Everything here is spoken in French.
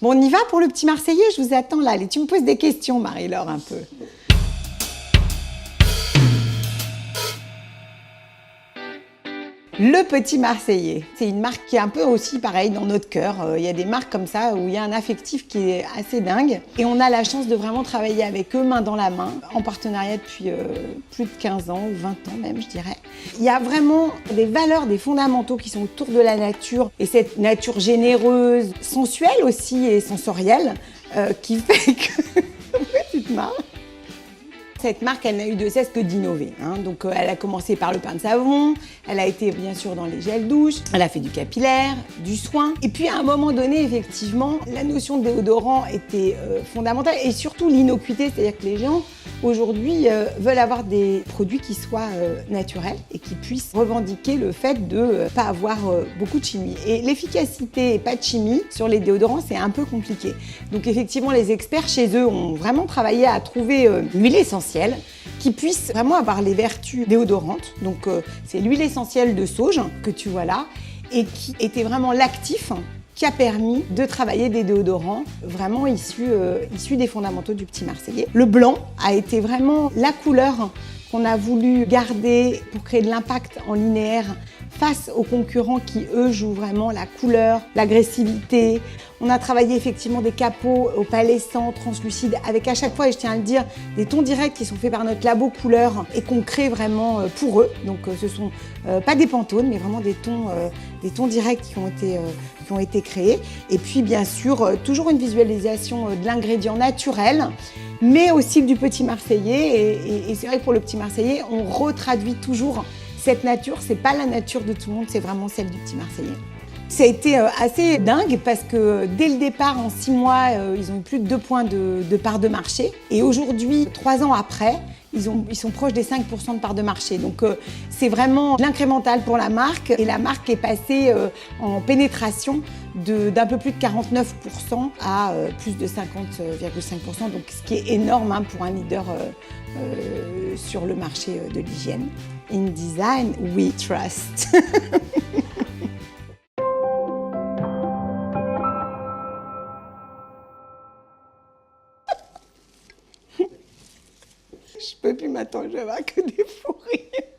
Bon, on y va pour le petit Marseillais, je vous attends là. Allez, tu me poses des questions, Marie-Laure, un peu. Le petit Marseillais, c'est une marque qui est un peu aussi pareil dans notre cœur. Il y a des marques comme ça où il y a un affectif qui est assez dingue. Et on a la chance de vraiment travailler avec eux main dans la main, en partenariat depuis plus de 15 ans ou 20 ans même, je dirais. Il y a vraiment des valeurs, des fondamentaux qui sont autour de la nature. Et cette nature généreuse, sensuelle aussi et sensorielle, qui fait que... Pourquoi tu te marres ? Cette marque, elle n'a eu de cesse que d'innover. Donc, elle a commencé par le pain de savon, elle a été bien sûr dans les gels douche, elle a fait du capillaire, du soin. Et puis, à un moment donné, effectivement, la notion de déodorant était fondamentale et surtout l'innocuité, c'est-à-dire que les gens, aujourd'hui, veulent avoir des produits qui soient naturels et qui puissent revendiquer le fait de ne pas avoir beaucoup de chimie. Et l'efficacité et pas de chimie sur les déodorants, c'est un peu compliqué. Donc, effectivement, les experts chez eux ont vraiment travaillé à trouver l'huile essentielle qui puisse vraiment avoir les vertus déodorantes. Donc c'est l'huile essentielle de sauge que tu vois là et qui était vraiment l'actif qui a permis de travailler des déodorants vraiment issus des fondamentaux du petit Marseillais. Le blanc a été vraiment la couleur qu'on a voulu garder pour créer de l'impact en linéaire face aux concurrents qui, eux, jouent vraiment la couleur, l'agressivité. On a travaillé effectivement des capots opalescents, translucides, avec à chaque fois, et je tiens à le dire, des tons directs qui sont faits par notre labo couleur et qu'on crée vraiment pour eux. Donc ce sont pas des Pantones, mais vraiment des tons directs qui ont été créés. Et puis bien sûr, toujours une visualisation de l'ingrédient naturel, mais aussi du petit Marseillais. Et c'est vrai que pour le petit Marseillais, on retraduit toujours cette nature. C'est pas la nature de tout le monde, c'est vraiment celle du petit Marseillais. Ça a été assez dingue parce que dès le départ, en 6 mois, ils ont eu plus de 2 points de part de marché. Et aujourd'hui, 3 ans après, ils sont proches des 5% de part de marché. Donc c'est vraiment l'incrémental pour la marque. Et la marque est passée en pénétration d'un peu plus de 49% à plus de 50,5%. Donc ce qui est énorme pour un leader sur le marché de l'hygiène. In design, we trust. Je peux plus m'attendre, je vais avoir que des fous rires.